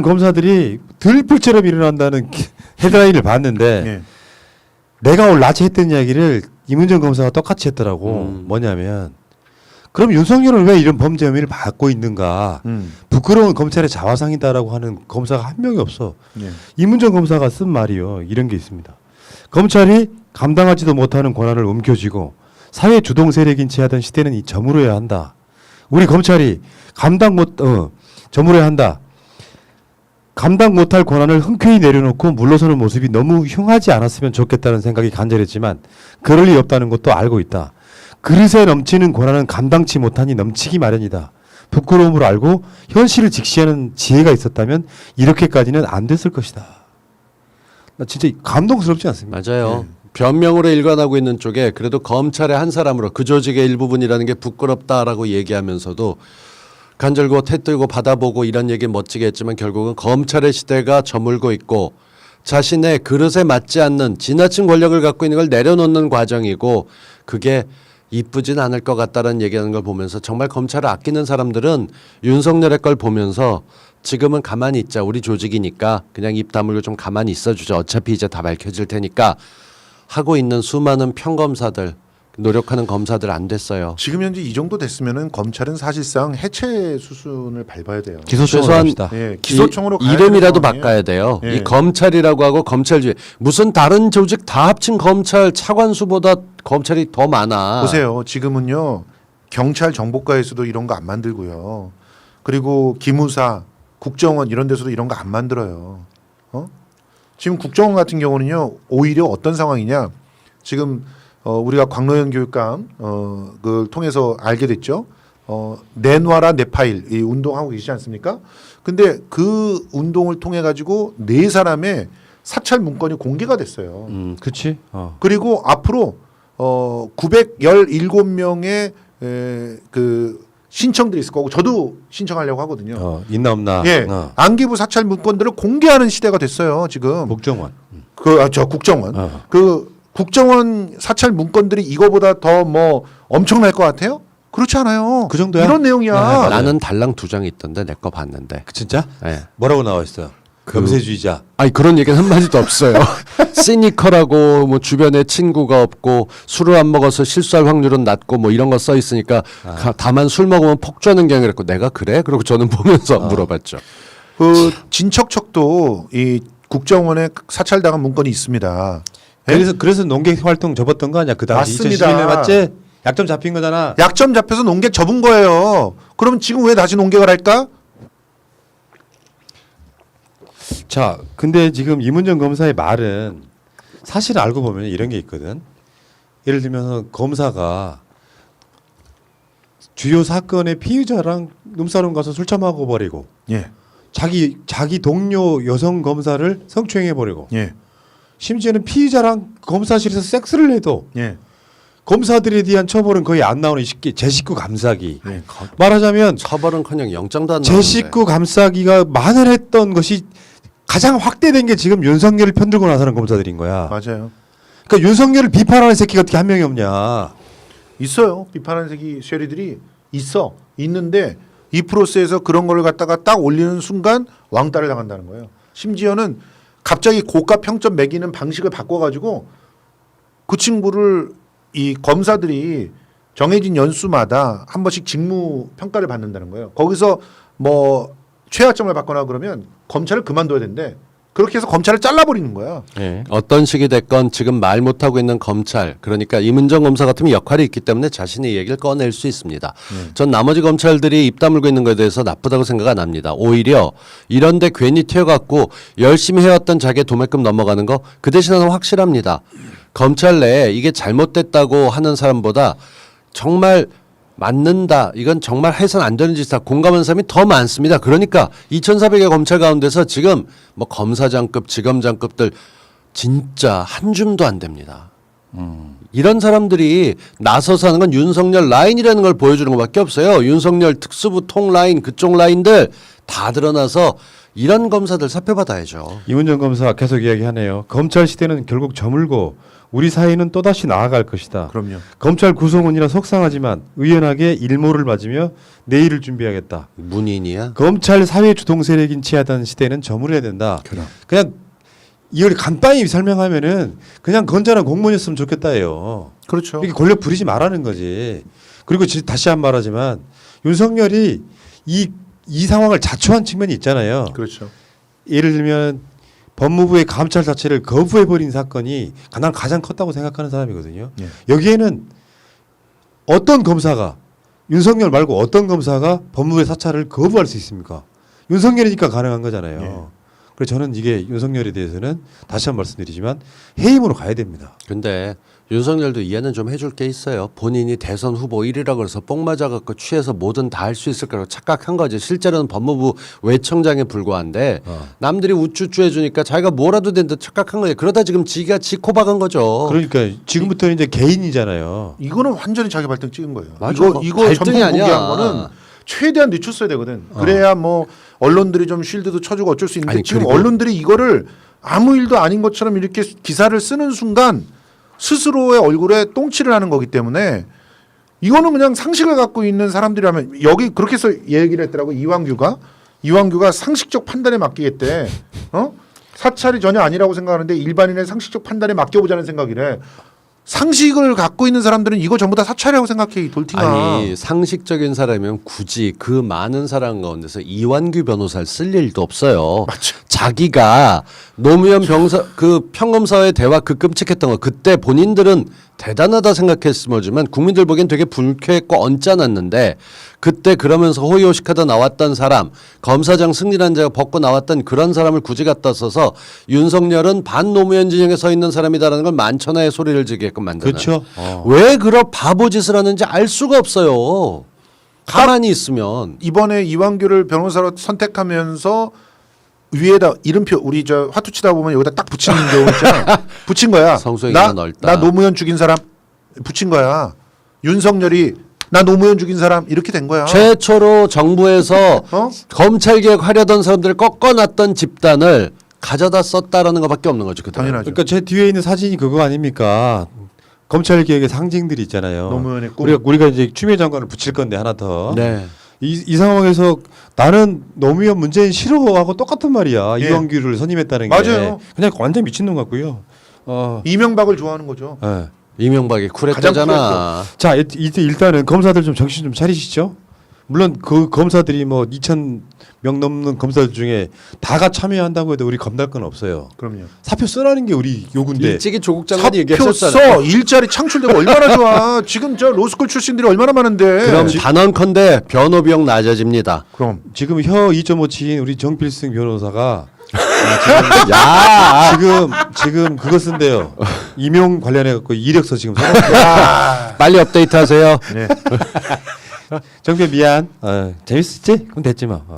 검사들이 들불처럼 일어난다는 헤드라인을 봤는데 예. 내가 오늘 낮에 했던 이야기를 이문정 검사가 똑같이 했더라고. 뭐냐면 그럼 윤석열은 왜 이런 범죄 혐의를 받고 있는가. 부끄러운 검찰의 자화상이다라고 하는 검사가 한 명이 없어. 예. 이문정 검사가 쓴 말이요. 이런 게 있습니다. 검찰이 감당하지도 못하는 권한을 움켜쥐고 사회 주동 세력인 채 하던 시대는 이 저물어야 한다. 우리 검찰이 저물어야 한다. 감당 못할 권한을 흔쾌히 내려놓고 물러서는 모습이 너무 흉하지 않았으면 좋겠다는 생각이 간절했지만 그럴 리 없다는 것도 알고 있다. 그릇에 넘치는 권한은 감당치 못하니 넘치기 마련이다. 부끄러움을 알고 현실을 직시하는 지혜가 있었다면 이렇게까지는 안 됐을 것이다. 나 진짜 감동스럽지 않습니까? 맞아요. 변명으로 일관하고 있는 쪽에 그래도 검찰의 한 사람으로 그 조직의 일부분이라는 게 부끄럽다라고 얘기하면서도 간절고 태뜨고 받아보고 이런 얘기 멋지게 했지만 결국은 검찰의 시대가 저물고 있고 자신의 그릇에 맞지 않는 지나친 권력을 갖고 있는 걸 내려놓는 과정이고 그게 이쁘진 않을 것 같다는 얘기하는 걸 보면서 정말 검찰을 아끼는 사람들은 윤석열의 걸 보면서 지금은 가만히 있자. 우리 조직이니까 그냥 입 다물고 좀 가만히 있어주자. 어차피 이제 다 밝혀질 테니까 하고 있는 수많은 평검사들 노력하는 검사들 안 됐어요. 지금 현재 이 정도 됐으면은 검찰은 사실상 해체 수순을 밟아야 돼요. 기소청으로 최소한 갑시다. 예, 기소청으로 가야 이름이라도 되는 상황이에요. 바꿔야 돼요. 예. 이 검찰이라고 하고 검찰주의 무슨 다른 조직 다 합친 검찰 차관수보다 검찰이 더 많아. 보세요. 지금은요 경찰 정보과에서도 이런 거 안 만들고요. 그리고 기무사, 국정원 이런 데서도 이런 거 안 만들어요. 지금 국정원 같은 경우는요 오히려 어떤 상황이냐? 지금 우리가 광노현 교육감 그걸 통해서 알게 됐죠. 내놔라 내 파일 이 운동하고 계시지 않습니까? 근데 그 운동을 통해 가지고 네 사람의 사찰 문건이 공개가 됐어요. 그렇지. 그리고 앞으로 917명의 그 신청들이 있을 거고 저도 신청하려고 하거든요. 있나 없나. 예, 안기부 사찰 문건들을 공개하는 시대가 됐어요. 지금 국정원. 국정원 그 국정원 사찰 문건들이 이거보다 더 뭐 엄청날 것 같아요? 그렇지 않아요. 그 정도야? 이런 내용이야. 네, 나는 달랑 2장 있던데 내 거 봤는데. 진짜? 예. 뭐라고 나와 있어요? 염세주의자. 아니 그런 얘기는 한 마디도 없어요. 시니컬하고 뭐 주변에 친구가 없고 술을 안 먹어서 실수할 확률은 낮고 뭐 이런 거 써 있으니까 다만 술 먹으면 폭주하는 경향이랬고 내가 그래? 그리고 저는 보면서 물어봤죠. 그 진척척도 이 국정원에 사찰당한 문건이 있습니다. 그래서 농객 활동 접었던 거 아니야? 그 당시 맞습니다. 2011년 맞지? 약점 잡힌 거잖아. 약점 잡혀서 농객 접은 거예요. 그럼 지금 왜 다시 농객을 할까? 자, 근데 지금 이문정 검사의 말은 사실 알고 보면 이런 게 있거든. 예를 들면 검사가 주요 사건의 피의자랑 눈사람 가서 술 처먹어 버리고 예, 자기 동료 여성 검사를 성추행해 버리고 예, 심지어는 피의자랑 검사실에서 섹스를 해도 예. 검사들에 대한 처벌은 거의 안 나오는 제 식구 감싸기. 예. 말하자면 처벌은커녕 영장도 안 제 나오는데. 식구 감싸기가 만연했던 것이 가장 확대된 게 지금 윤석열을 편들고 나서는 검사들인 거야. 맞아요. 그러니까 윤석열을 비판하는 새끼가 어떻게 한 명이 없냐. 있어요. 비판하는 새끼 쉐리들이 있는데 이 프로세스에서 그런 걸 갖다가 딱 올리는 순간 왕따를 당한다는 거예요. 심지어는 갑자기 고가 평점 매기는 방식을 바꿔가지고 그 친구를 이 검사들이 정해진 연수마다 한 번씩 직무 평가를 받는다는 거예요. 거기서 뭐 최하점을 받거나 그러면 검찰을 그만둬야 된대. 그렇게 해서 검찰을 잘라버리는 거야. 네. 어떤 식이 됐건 지금 말 못하고 있는 검찰 그러니까 이문정 검사 같으면 역할이 있기 때문에 자신의 얘기를 꺼낼 수 있습니다. 전 나머지 검찰들이 입 다물고 있는 것에 대해서 나쁘다고 생각 안 합니다. 오히려 이런데 괜히 튀어갖고 열심히 해왔던 자기의 도매금 넘어가는 거 그 대신에는 확실합니다. 검찰 내에 이게 잘못됐다고 하는 사람보다 정말 맞는다. 이건 정말 해서는 안 되는 짓이다. 공감하는 사람이 더 많습니다. 그러니까 2,400의 검찰 가운데서 지금 뭐 검사장급, 지검장급들 진짜 한 줌도 안 됩니다. 이런 사람들이 나서서 하는 건 윤석열 라인이라는 걸 보여주는 것밖에 없어요. 윤석열 특수부 통 라인 그쪽 라인들 다 드러나서 이런 검사들 사표 받아야죠. 이문정 검사 계속 이야기하네요. 검찰 시대는 결국 저물고 우리 사회는 또다시 나아갈 것이다. 그럼요. 검찰 구성원이라 속상하지만 의연하게 일모를 맞으며 내일을 준비하겠다. 문인이야? 검찰 사회 주동 세력인 취하던 시대는 저물어야 된다. 그냥 이걸 간단히 설명하면은 그냥 건전한 공무원이었으면 좋겠다예요. 그렇죠. 이렇게 권력 부리지 말라는 거지. 그리고 다시 한 번 말하지만 윤석열이 이 상황을 자초한 측면이 있잖아요. 그렇죠. 예를 들면 법무부의 감찰 자체를 거부해버린 사건이 가장 컸다고 생각하는 사람이거든요. 예. 여기에는 어떤 검사가 윤석열 말고 어떤 검사가 법무부의 사찰을 거부할 수 있습니까? 윤석열이니까 가능한 거잖아요. 예. 그래서 저는 이게 윤석열에 대해서는 다시 한 번 말씀드리지만 해임으로 가야 됩니다. 근데 윤석열도 이해는 좀 해줄 게 있어요. 본인이 대선 후보 1위라 그래서 뽕 맞아갖고 취해서 뭐든 다 할 수 있을 거라고 착각한 거지. 실제로는 법무부 외청장에 불과한데 남들이 우쭈쭈 해주니까 자기가 뭐라도 된 듯 착각한 거예요. 그러다 지금 지가 지 코박은 거죠. 그러니까 지금부터는 이제 개인이잖아요. 이거는 완전히 자기 발등 찍은 거예요. 맞아. 이거 발등이 전통 아니야. 공개한 거는 최대한 늦췄어야 되거든. 그래야 뭐 언론들이 좀 쉴드도 쳐주고 어쩔 수 있는데 아니, 지금 그리고- 언론들이 이거를 아무 일도 아닌 것처럼 이렇게 기사를 쓰는 순간 스스로의 얼굴에 똥칠을 하는 거기 때문에 이거는 그냥 상식을 갖고 있는 사람들이라면 여기 그렇게 해서 얘기를 했더라고. 이완규가 상식적 판단에 맡기겠대. 사찰이 전혀 아니라고 생각하는데 일반인의 상식적 판단에 맡겨보자는 생각이래. 상식을 갖고 있는 사람들은 이거 전부 다 사찰이라고 생각해. 이 돌팅아. 아니 상식적인 사람이면 굳이 그 많은 사람 가운데서 이완규 변호사를 쓸 일도 없어요. 맞죠. 자기가 노무현 평검사와의 대화 그 끔찍했던 거 그때 본인들은 대단하다 생각했으면 국민들 보기엔 되게 불쾌했고 언짢았는데 그때 그러면서 호의호식하다 나왔던 사람 검사장 승리란 자가 벗고 나왔던 그런 사람을 굳이 갖다 써서 윤석열은 반 노무현 진영에 서 있는 사람이다라는 걸 만천하에 소리를 지게끔 만드는. 그렇죠. 왜 그런 바보 짓을 하는지 알 수가 없어요. 가만히 있으면. 이번에 이완규를 변호사로 선택하면서 위에다 이름표 우리 저 화투 치다 보면 여기다 딱 붙이는 경우 있잖아. 붙인 거야. 성수형이가 넓다. 나 노무현 죽인 사람 붙인 거야. 윤석열이 나 노무현 죽인 사람 이렇게 된 거야. 최초로 정부에서 어? 검찰개혁 하려던 사람들을 꺾어놨던 집단을 가져다 썼다라는 것밖에 없는 거죠. 그때. 당연하죠. 그러니까 제 뒤에 있는 사진이 그거 아닙니까? 검찰 개혁의 상징들이 있잖아요. 노무현의 꿈. 우리가 이제 추미애 장관을 붙일 건데 하나 더. 네. 이 상황에서 나는 노무현 문재인 싫어하고 똑같은 말이야. 예. 이완규를 선임했다는 게. 맞아요. 그냥 완전 미친놈 같고요. 이명박을 좋아하는 거죠. 예. 이명박이 쿨했잖아. 자, 일단은 검사들 좀 정신 좀 차리시죠. 물론 그 검사들이 뭐 2,000명 넘는 검사들 중에 다가 참여한다고 해도 우리 겁날 건 없어요. 그럼요. 사표 쓰라는 게 우리 요구인데. 일찍이 조국 장관이 사표 얘기했었잖아요. 써 일자리 창출되고 얼마나 좋아. 지금 저 로스쿨 출신들이 얼마나 많은데. 그럼 단언컨대 변호 비용 낮아집니다. 그럼 지금 혀 2.5치인 우리 정필승 변호사가 야, 지금 그거 쓴대요. 임용 관련해 갖고 이력서 지금 써놨대요. 빨리 업데이트하세요. 네. 정필 미안. 재밌었지? 그럼 됐지 뭐.